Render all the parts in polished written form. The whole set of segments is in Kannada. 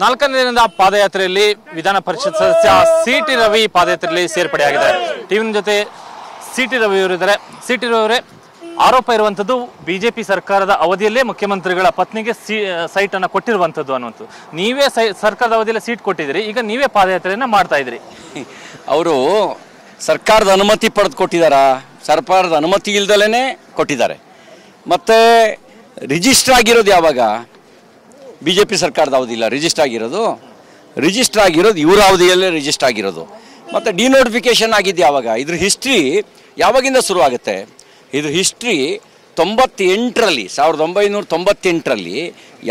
ನಾಲ್ಕನೇ ದಿನದ ಪಾದಯಾತ್ರೆಯಲ್ಲಿ ವಿಧಾನ ಪರಿಷತ್ ಸದಸ್ಯ ಸಿ.ಟಿ. ರವಿ ಪಾದಯಾತ್ರೆಯಲ್ಲಿ ಸೇರ್ಪಡೆಯಾಗಿದ್ದಾರೆ. ಟಿವಿ ಜೊತೆ ಸಿ.ಟಿ. ರವಿ ಅವರಿದ್ದಾರೆ. ಸಿ.ಟಿ. ರವಿ ಅವರೇ, ಆರೋಪ ಇರುವಂಥದ್ದು ಬಿಜೆಪಿ ಸರ್ಕಾರದ ಅವಧಿಯಲ್ಲೇ ಮುಖ್ಯಮಂತ್ರಿಗಳ ಪತ್ನಿಗೆ ಸೈಟ್ ಅನ್ನು ಕೊಟ್ಟಿರುವಂಥದ್ದು ಅನ್ನುವಂಥದ್ದು. ನೀವೇ ಸರ್ಕಾರದ ಅವಧಿಯಲ್ಲಿ ಸೀಟ್ ಕೊಟ್ಟಿದ್ದೀರಿ, ಈಗ ನೀವೇ ಪಾದಯಾತ್ರೆಯನ್ನ ಮಾಡ್ತಾ ಇದ್ರಿ. ಅವರು ಸರ್ಕಾರದ ಅನುಮತಿ ಪಡೆದು ಕೊಟ್ಟಿದ್ದಾರಾ? ಸರ್ಕಾರದ ಅನುಮತಿ ಇಲ್ದಲೇ ಕೊಟ್ಟಿದ್ದಾರೆ. ಮತ್ತು ರಿಜಿಸ್ಟರ್ ಆಗಿರೋದು ಯಾವಾಗ? ಬಿಜೆಪಿ ಸರ್ಕಾರದ ಅವಧಿ ಇಲ್ಲ ರಿಜಿಸ್ಟರ್ ಆಗಿರೋದು ಇವರ ಅವಧಿಯಲ್ಲೇ ರಿಜಿಸ್ಟರ್ ಆಗಿರೋದು. ಮತ್ತು ಡಿನೋಟಿಫಿಕೇಶನ್ ಆಗಿದ್ದು ಯಾವಾಗ? ಇದ್ರ ಹಿಸ್ಟ್ರಿ ಯಾವಾಗಿಂದ ಶುರುವಾಗುತ್ತೆ? ಇದು ಹಿಸ್ಟ್ರಿ 1998ರಲ್ಲಿ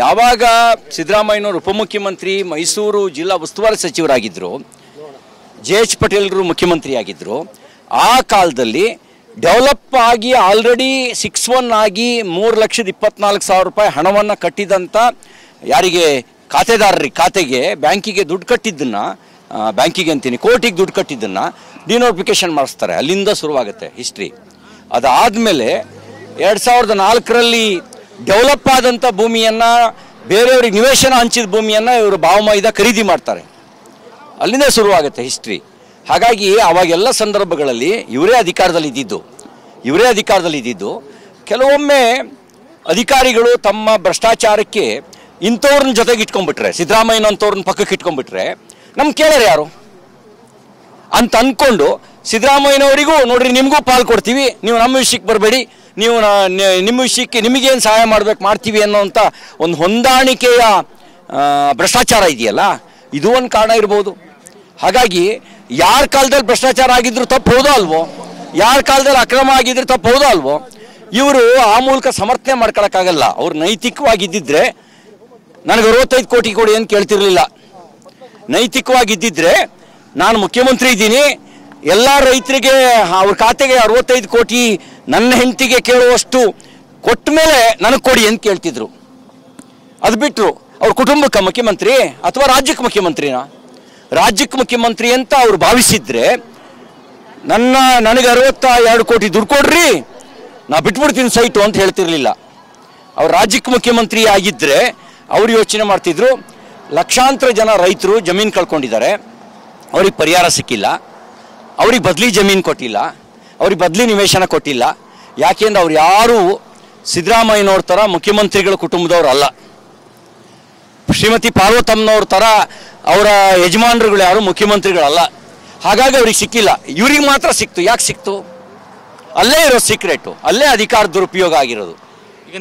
ಯಾವಾಗ ಸಿದ್ದರಾಮಯ್ಯನವರು ಉಪಮುಖ್ಯಮಂತ್ರಿ, ಮೈಸೂರು ಜಿಲ್ಲಾ ಉಸ್ತುವಾರಿ ಸಚಿವರಾಗಿದ್ದರು, ಜೆ.ಎಚ್. ಪಟೇಲ್ರು ಮುಖ್ಯಮಂತ್ರಿಯಾಗಿದ್ದರು. ಆ ಕಾಲದಲ್ಲಿ ಡೆವಲಪ್ ಆಗಿ ಆಲ್ರೆಡಿ 6-1 ಆಗಿ 3,24,000 ರೂಪಾಯಿ ಹಣವನ್ನು ಕಟ್ಟಿದಂಥ ಯಾರಿಗೆ ಖಾತೆದಾರರಿಗೆ ಖಾತೆಗೆ ಬ್ಯಾಂಕಿಗೆ ದುಡ್ಡು ಕಟ್ಟಿದ್ದನ್ನು, ಬ್ಯಾಂಕಿಗೆ ಅಂತೀನಿ ಕೋರ್ಟಿಗೆ ದುಡ್ಡು ಕಟ್ಟಿದ್ದನ್ನು ಡಿನೋಟಿಫಿಕೇಶನ್ ಮಾಡಿಸ್ತಾರೆ. ಅಲ್ಲಿಂದ ಶುರುವಾಗುತ್ತೆ ಹಿಸ್ಟ್ರಿ. ಅದಾದಮೇಲೆ 2004ರಲ್ಲಿ ಡೆವಲಪ್ ಆದಂಥ ಭೂಮಿಯನ್ನು, ಬೇರೆಯವ್ರಿಗೆ ನಿವೇಶನ ಹಂಚಿದ ಭೂಮಿಯನ್ನು ಇವರು ಭಾವಮೈದ ಖರೀದಿ ಮಾಡ್ತಾರೆ. ಅಲ್ಲಿಂದ ಶುರುವಾಗುತ್ತೆ ಹಿಸ್ಟ್ರಿ. ಹಾಗಾಗಿ ಅವಾಗೆಲ್ಲ ಸಂದರ್ಭಗಳಲ್ಲಿ ಇವರೇ ಅಧಿಕಾರದಲ್ಲಿ ಇದ್ದಿದ್ದು. ಕೆಲವೊಮ್ಮೆ ಅಧಿಕಾರಿಗಳು ತಮ್ಮ ಭ್ರಷ್ಟಾಚಾರಕ್ಕೆ ಇಂಥವ್ರನ್ನ ಜೊತೆಗೆ ಇಟ್ಕೊಂಡ್ಬಿಟ್ರೆ, ಸಿದ್ದರಾಮಯ್ಯನಂಥವ್ರನ್ನ ಪಕ್ಕಕ್ಕೆ ಇಟ್ಕೊಂಡ್ಬಿಟ್ರೆ ನಮ್ಗೆ ಕೇಳೋರು ಯಾರು ಅಂತ ಅಂದ್ಕೊಂಡು ಸಿದ್ದರಾಮಯ್ಯನವರಿಗೂ ನೋಡ್ರಿ ನಿಮಗೂ ಪಾಲು ಕೊಡ್ತೀವಿ, ನೀವು ನಮ್ಮ ವಿಷಯಕ್ಕೆ ಬರಬೇಡಿ, ನೀವು ನಿಮ್ಮ ವಿಷಯಕ್ಕೆ ನಿಮಗೇನು ಸಹಾಯ ಮಾಡ್ತೀವಿ ಅನ್ನೋಂಥ ಒಂದು ಹೊಂದಾಣಿಕೆಯ ಭ್ರಷ್ಟಾಚಾರ ಇದೆಯಲ್ಲ, ಇದು ಒಂದು ಕಾರಣ ಇರ್ಬೋದು. ಹಾಗಾಗಿ ಯಾರ ಕಾಲದಲ್ಲಿ ಭ್ರಷ್ಟಾಚಾರ ಆಗಿದ್ರು ತಪ್ಪು ಹೌದೋ ಅಲ್ವೋ, ಯಾರ ಕಾಲದಲ್ಲಿ ಅಕ್ರಮ ಆಗಿದ್ರು ತಪ್ಪು ಹೌದೋ ಅಲ್ವೋ, ಇವರು ಆ ಮೂಲಕ ಸಮರ್ಥನೆ ಮಾಡ್ಕೊಳಕ್ಕಾಗಲ್ಲ. ಅವ್ರು ನೈತಿಕವಾಗಿದ್ದಿದ್ರೆ ನನಗೆ 65 ಕೋಟಿ ಕೊಡಿ ಅಂತ ಕೇಳ್ತಿರ್ಲಿಲ್ಲ. ನೈತಿಕವಾಗಿದ್ದಿದ್ರೆ ನಾನು ಮುಖ್ಯಮಂತ್ರಿ ಇದ್ದೀನಿ, ಎಲ್ಲ ರೈತರಿಗೆ ಅವ್ರ ಖಾತೆಗೆ 65 ಕೋಟಿ ನನ್ನ ಹೆಂಡತಿಗೆ ಕೇಳುವಷ್ಟು ಕೊಟ್ಟ ಮೇಲೆ ನನಗೆ ಕೊಡಿ ಅಂತ ಕೇಳ್ತಿದ್ರು. ಅದು ಬಿಟ್ಟರು ಅವ್ರ ಕುಟುಂಬಕ್ಕೆ ಮುಖ್ಯಮಂತ್ರಿ ಅಥವಾ ರಾಜ್ಯಕ್ಕೆ ಮುಖ್ಯಮಂತ್ರಿ ಅಂತ ಅವ್ರು ಭಾವಿಸಿದ್ರೆ ನನಗೆ 62 ಕೋಟಿ ದುಡ್ಡು ಕೊಡ್ರಿ, ನಾ ಬಿಟ್ಬಿಡ್ತೀನಿ ಸೈಟು ಅಂತ ಹೇಳ್ತಿರ್ಲಿಲ್ಲ. ಅವ್ರು ರಾಜ್ಯಕ್ಕೆ ಮುಖ್ಯಮಂತ್ರಿ ಆಗಿದ್ದರೆ ಅವ್ರು ಯೋಚನೆ ಮಾಡ್ತಿದ್ರು, ಲಕ್ಷಾಂತರ ಜನ ರೈತರು ಜಮೀನು ಕಳ್ಕೊಂಡಿದ್ದಾರೆ, ಅವ್ರಿಗೆ ಪರಿಹಾರ ಸಿಕ್ಕಿಲ್ಲ, ಅವ್ರಿಗೆ ಬದಲಿ ಜಮೀನು ಕೊಟ್ಟಿಲ್ಲ, ಅವ್ರಿಗೆ ಬದಲಿ ನಿವೇಶನ ಕೊಟ್ಟಿಲ್ಲ. ಯಾಕೆಂದ್ರೆ ಅವ್ರು ಯಾರೂ ಸಿದ್ದರಾಮಯ್ಯನವ್ರ ಥರ ಮುಖ್ಯಮಂತ್ರಿಗಳ ಕುಟುಂಬದವ್ರು ಅಲ್ಲ. ಶ್ರೀಮತಿ ಪಾರ್ವತಮ್ಮನವ್ರ ಥರ ಅವರ ಯಜಮಾನರುಗಳು ಯಾರು ಮುಖ್ಯಮಂತ್ರಿಗಳಲ್ಲ. ಹಾಗಾಗಿ ಅವ್ರಿಗೆ ಸಿಕ್ಕಿಲ್ಲ, ಇವ್ರಿಗೆ ಮಾತ್ರ ಸಿಕ್ತು. ಯಾಕೆ ಸಿಕ್ತು? ಅಲ್ಲೇ ಇರೋ ಸೀಕ್ರೆಟು, ಅಲ್ಲೇ ಅಧಿಕಾರ ದುರುಪಯೋಗ ಆಗಿರೋದು. ಈಗ